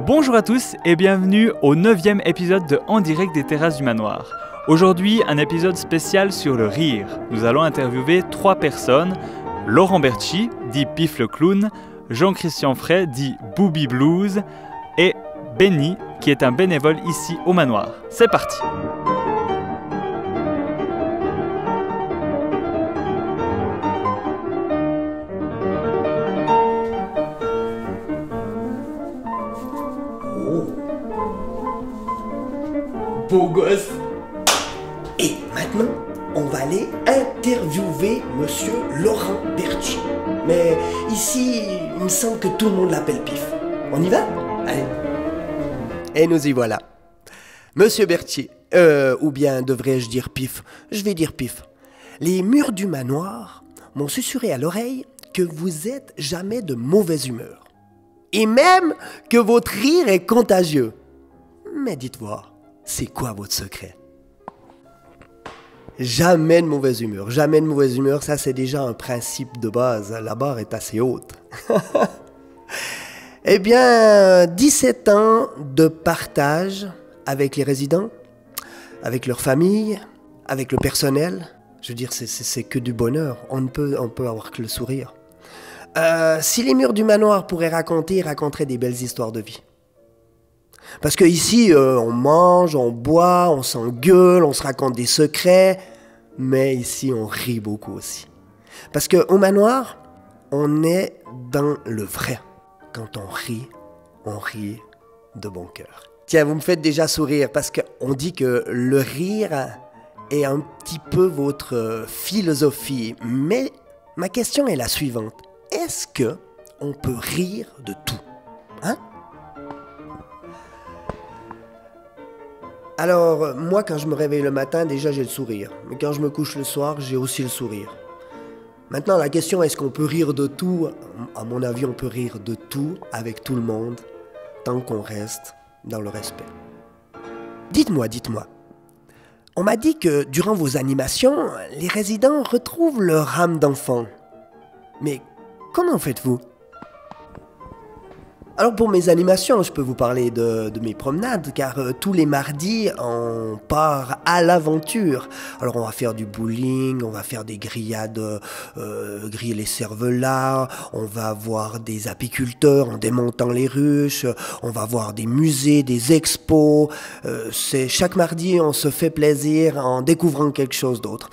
Bonjour à tous et bienvenue au 9e épisode de En direct des terrasses du manoir. Aujourd'hui, un épisode spécial sur le rire. Nous allons interviewer 3 personnes, Laurent Bertschy, dit Pif le clown, Jean-Christian Frey, dit Booby Blues, et Benny, qui est un bénévole ici au manoir. C'est parti! Beau gosse. Et maintenant, on va aller interviewer monsieur Laurent Bertschy. Mais ici, il me semble que tout le monde l'appelle Pif. On y va? Allez. Et nous y voilà. Monsieur Bertschy, ou bien devrais-je dire Pif? Je vais dire Pif. Les murs du manoir m'ont susurré à l'oreille que vous êtes jamais de mauvaise humeur. Et même que votre rire est contagieux. Mais dites-moi, c'est quoi votre secret? Jamais de mauvaise humeur. Jamais de mauvaise humeur, ça c'est déjà un principe de base. La barre est assez haute. Eh bien, 17 ans de partage avec les résidents, avec leur famille, avec le personnel. Je veux dire, c'est que du bonheur. On peut avoir que le sourire. Si les murs du manoir pourraient raconter, ils raconteraient des belles histoires de vie. Parce qu'ici, on mange, on boit, on s'engueule, on se raconte des secrets, mais ici, on rit beaucoup aussi. Parce qu'au manoir, on est dans le vrai. Quand on rit de bon cœur. Tiens, vous me faites déjà sourire, parce qu'on dit que le rire est un petit peu votre philosophie. Mais ma question est la suivante. Est-ce qu'on peut rire de tout? Hein? Alors, moi, quand je me réveille le matin, déjà, j'ai le sourire. Mais quand je me couche le soir, j'ai aussi le sourire. Maintenant, la question, est-ce qu'on peut rire de tout? À mon avis, on peut rire de tout, avec tout le monde, tant qu'on reste dans le respect. Dites-moi. On m'a dit que, durant vos animations, les résidents retrouvent leur âme d'enfant. Mais comment faites-vous? Alors pour mes animations, je peux vous parler de mes promenades, car tous les mardis, on part à l'aventure. Alors on va faire du bowling, on va faire des grillades, griller les cervelas, on va voir des apiculteurs en démontant les ruches, on va voir des musées, des expos. Chaque mardi, on se fait plaisir en découvrant quelque chose d'autre.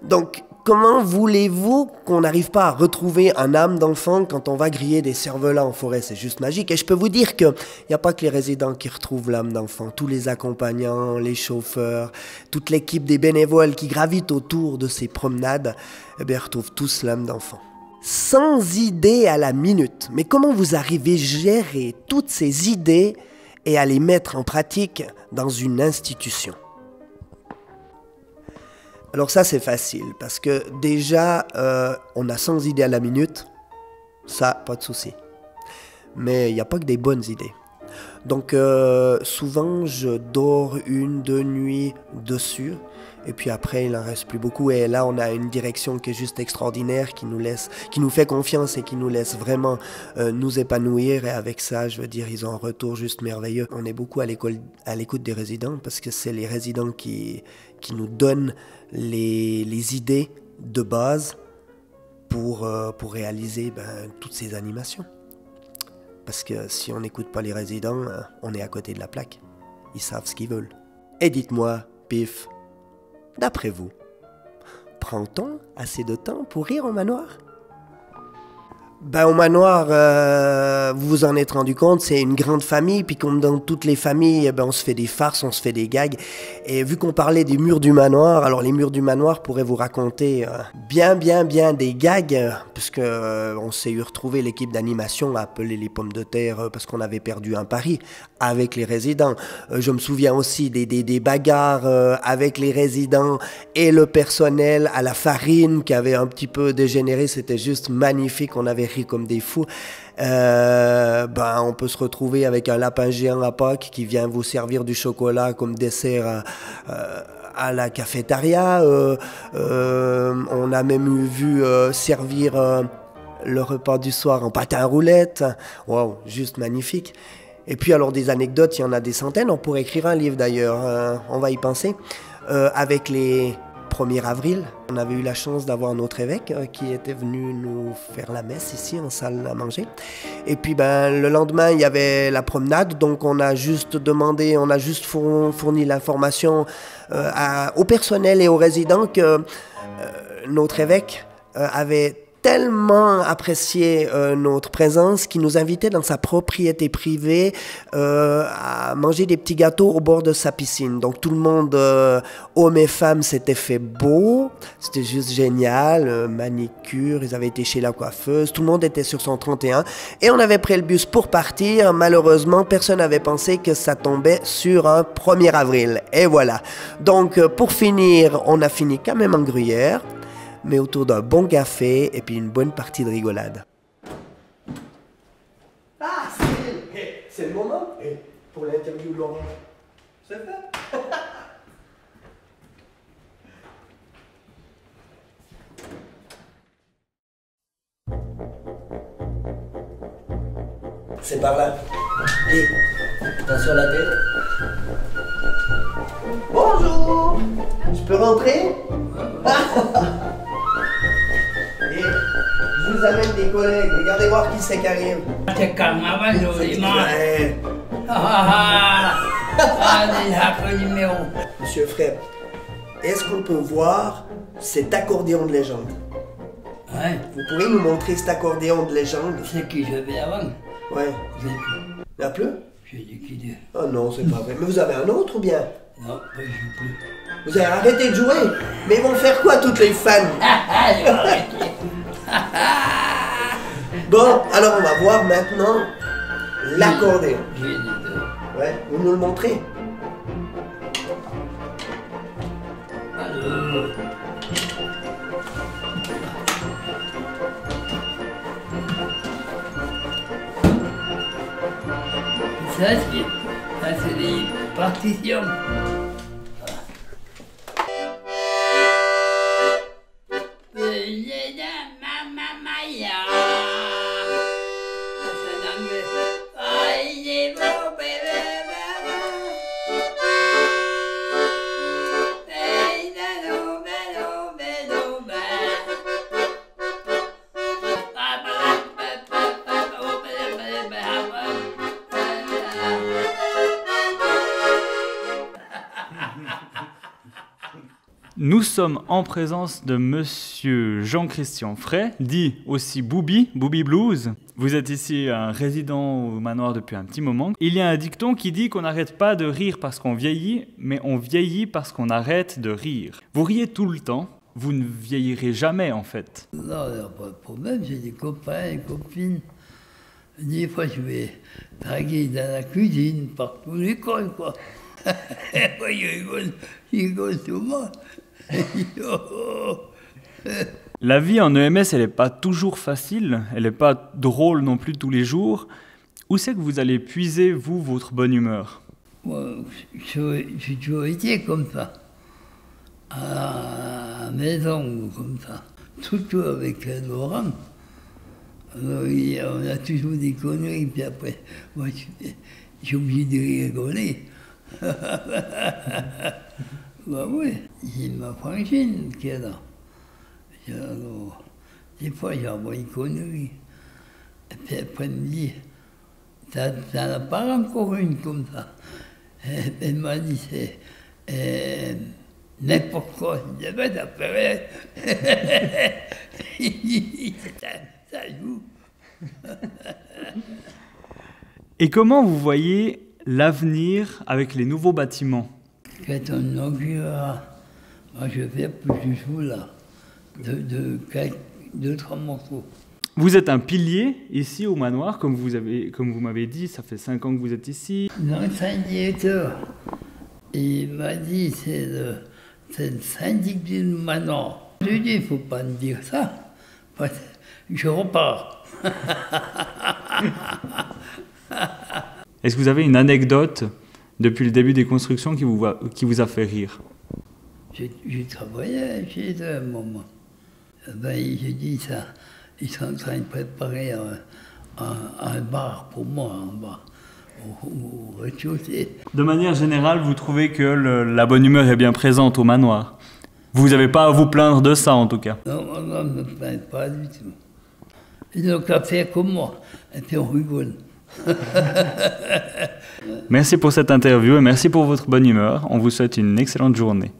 Donc, comment voulez-vous qu'on n'arrive pas à retrouver un âme d'enfant quand on va griller des cervelas en forêt? C'est juste magique. Et je peux vous dire qu'il n'y a pas que les résidents qui retrouvent l'âme d'enfant. Tous les accompagnants, les chauffeurs, toute l'équipe des bénévoles qui gravitent autour de ces promenades, eh bien, retrouvent tous l'âme d'enfant. Sans idée à la minute. Mais comment vous arrivez à gérer toutes ces idées et à les mettre en pratique dans une institution? Alors ça, c'est facile, parce que déjà, on a 100 idées à la minute, ça, pas de souci. Mais il n'y a pas que des bonnes idées. Donc, souvent, je dors 1-2 nuits dessus, et puis après, il n'en reste plus beaucoup. Et là, on a une direction qui est juste extraordinaire, qui nous fait confiance et qui nous laisse vraiment nous épanouir. Et avec ça, je veux dire, ils ont un retour juste merveilleux. On est beaucoup à l'écoute des résidents, parce que c'est les résidents qui nous donnent les idées de base pour réaliser toutes ces animations. Parce que si on n'écoute pas les résidents, on est à côté de la plaque. Ils savent ce qu'ils veulent. Et dites-moi, Pif, d'après vous, prend-on assez de temps pour rire au manoir? Au manoir, vous vous en êtes rendu compte, c'est une grande famille, puis comme dans toutes les familles, on se fait des farces, on se fait des gags. Et vu qu'on parlait des murs du manoir, alors les murs du manoir pourraient vous raconter bien des gags, puisque on s'est eu retrouvé l'équipe d'animation à appeler les pommes de terre parce qu'on avait perdu un pari avec les résidents. Je me souviens aussi des bagarres avec les résidents et le personnel à la farine qui avait un petit peu dégénéré, c'était juste magnifique, on avait ri comme des fous. On peut se retrouver avec un lapin géant à Pâques qui vient vous servir du chocolat comme dessert à la cafétéria. On a même vu servir le repas du soir en patin à roulettes. Wow, juste magnifique. Et puis alors des anecdotes, il y en a des centaines, on pourrait écrire un livre d'ailleurs, on va y penser. Avec les 1er avril, on avait eu la chance d'avoir notre évêque qui était venu nous faire la messe ici en salle à manger. Et puis le lendemain, il y avait la promenade, donc on a juste fourni l'information au personnel et aux résidents que notre évêque avait tellement apprécié notre présence qu'il nous invitait dans sa propriété privée à manger des petits gâteaux au bord de sa piscine. Donc tout le monde, hommes et femmes, s'était fait beau. C'était juste génial. Manicure, ils avaient été chez la coiffeuse. Tout le monde était sur son 31. Et on avait pris le bus pour partir. Malheureusement, personne n'avait pensé que ça tombait sur un 1er avril. Et voilà. Donc pour finir, on a fini quand même en gruyère, mais autour d'un bon café et puis une bonne partie de rigolade. Ah, c'est le moment pour l'interview de Laurent. C'est fait. C'est par là. Attention à la tête. Bonjour. Je peux rentrer? Et je vous amène des collègues. Regardez voir qui c'est qui arrive. C'est carnaval, Ouais. le numéro. Monsieur Fred, est-ce qu'on peut voir cet accordéon de légende? Ouais, Vous pourriez nous montrer cet accordéon de légende? c'est qui j'avais avant. Ouais. J'ai Il n'y a plus? liquidé. Oh non, c'est pas vrai. Mais vous avez un autre ou bien? Non, je joue plus. Vous avez arrêté de jouer? Mais ils vont faire quoi toutes les fans? J'ai arrêté. Bon, alors on va voir maintenant l'accordéon. J'ai les deux. Ouais, vous nous le montrez? Alors, ça c'est des partitions. Nous sommes en présence de Monsieur Jean-Christian Fray, dit aussi Booby Blues. Vous êtes ici un résident au manoir depuis un petit moment. Il y a un dicton qui dit qu'on n'arrête pas de rire parce qu'on vieillit, mais on vieillit parce qu'on arrête de rire. Vous riez tout le temps, vous ne vieillirez jamais en fait. Non, il n'y a pas de problème, j'ai des copains et copines. Des fois, je vais draguer dans la cuisine, partout l'école, quoi. Ils rigolent souvent. La vie en EMS, elle n'est pas toujours facile, elle n'est pas drôle non plus tous les jours. Où c'est que vous allez puiser, vous, votre bonne humeur? Moi, j'ai toujours été comme ça. À la maison, comme ça. Surtout avec Laurent. Alors, on a toujours des conneries, puis après, moi, j'ai obligé de rigoler. Bah oui, j'ai ma frangine qui est là. Alors, des fois, j'envoie une connerie. Et puis après, elle me dit, t'en as pas encore une comme ça. Et elle m'a dit, c'est n'importe quoi. Je dis, ben, ça fait rien. Ça joue. Et comment vous voyez l'avenir avec les nouveaux bâtiments? Quand on inaugurera, moi je vais plus du tout là, deux, trois morceaux. Vous êtes un pilier ici au manoir, comme vous m'avez dit, ça fait 5 ans que vous êtes ici. L'ancien directeur, il m'a dit c'est le syndic du manoir. Je lui ai dit, il ne faut pas me dire ça, parce que je repars. Est-ce que vous avez une anecdote depuis le début des constructions qui vous a fait rire? J'ai travaillé chez eux à un moment. J'ai dit ça, ils sont en train de préparer un bar pour moi en bas. au rez-de-chaussée. De manière générale, vous trouvez que la bonne humeur est bien présente au manoir? Vous n'avez pas à vous plaindre de ça, en tout cas? Non, on ne me plaint pas du tout. Ils n'ont qu'à faire comme moi, et puis on rigole. Merci pour cette interview et merci pour votre bonne humeur. On vous souhaite une excellente journée.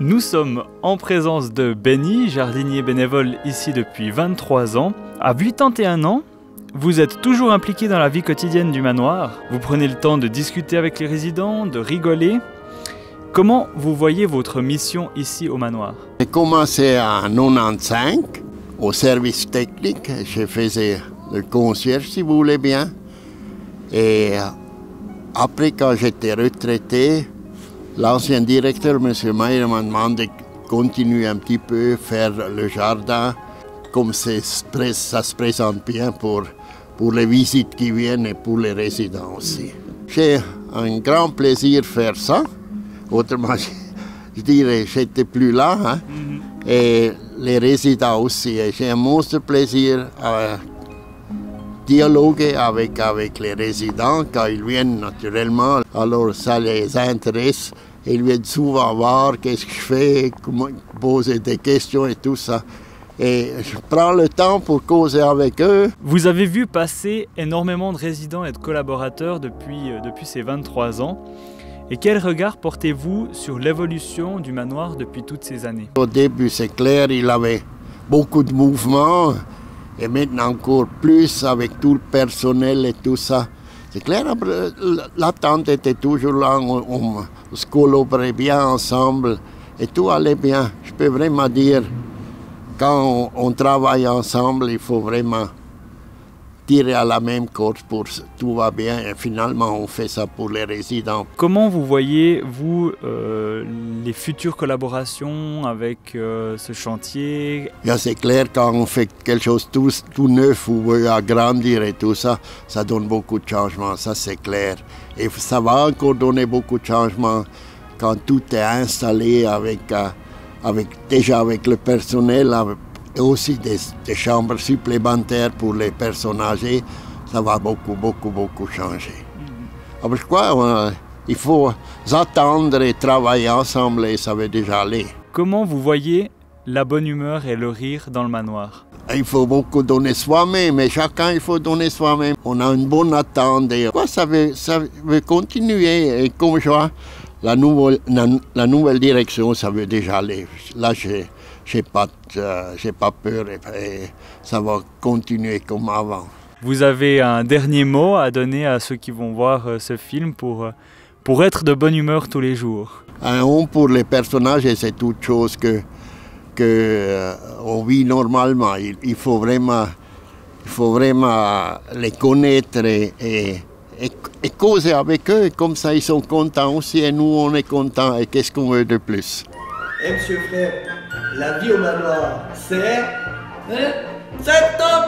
Nous sommes en présence de Benny, jardinier bénévole ici depuis 23 ans. À 81 ans, vous êtes toujours impliqué dans la vie quotidienne du manoir. Vous prenez le temps de discuter avec les résidents, de rigoler. Comment vous voyez votre mission ici au manoir? J'ai commencé en 95 au service technique. Je faisais le concierge, si vous voulez bien. Et après, quand j'étais retraité, l'ancien directeur, M. Mayer, m'a demandé de continuer un petit peu, faire le jardin, comme ça se présente bien pour les visites qui viennent et pour les résidents aussi. J'ai un grand plaisir de faire ça. Autrement, je dirais, j'étais plus là. Hein? Et les résidents aussi. Et j'ai un monstre plaisir à dialoguer avec les résidents quand ils viennent naturellement. Alors ça les intéresse. Ils viennent souvent voir qu'est-ce que je fais, comment poser des questions et tout ça. Et je prends le temps pour causer avec eux. Vous avez vu passer énormément de résidents et de collaborateurs depuis ces 23 ans. Et quel regard portez-vous sur l'évolution du manoir depuis toutes ces années? Au début, c'est clair, il avait beaucoup de mouvements. Et maintenant encore plus avec tout le personnel et tout ça. C'est clair, l'attente était toujours là, on se collaborait bien ensemble et tout allait bien. Je peux vraiment dire, quand on travaille ensemble, il faut vraiment tirer à la même corde pour tout va bien et finalement on fait ça pour les résidents. Comment vous voyez, vous, les futures collaborations avec ce chantier? C'est clair, quand on fait quelque chose tout neuf ou veut agrandir et tout ça, ça donne beaucoup de changements, ça c'est clair. Et ça va encore donner beaucoup de changements quand tout est installé déjà avec le personnel, et aussi des chambres supplémentaires pour les personnes âgées, ça va beaucoup changer. Alors je crois qu'il faut attendre et travailler ensemble et ça va déjà aller. Comment vous voyez la bonne humeur et le rire dans le manoir? Il faut beaucoup donner soi-même, et chacun il faut donner soi-même. On a une bonne attente et ça veut continuer. Et comme je vois, la nouvelle direction, ça veut déjà aller. Là, j'ai pas peur et ça va continuer comme avant. Vous avez un dernier mot à donner à ceux qui vont voir ce film pour être de bonne humeur tous les jours? Un mot pour les personnages, c'est toute chose que on vit normalement. Il faut vraiment les connaître et causer avec eux. Comme ça, ils sont contents aussi et nous, on est contents. Et qu'est-ce qu'on veut de plus? Eh, monsieur frère, la vie au manoir, c'est top!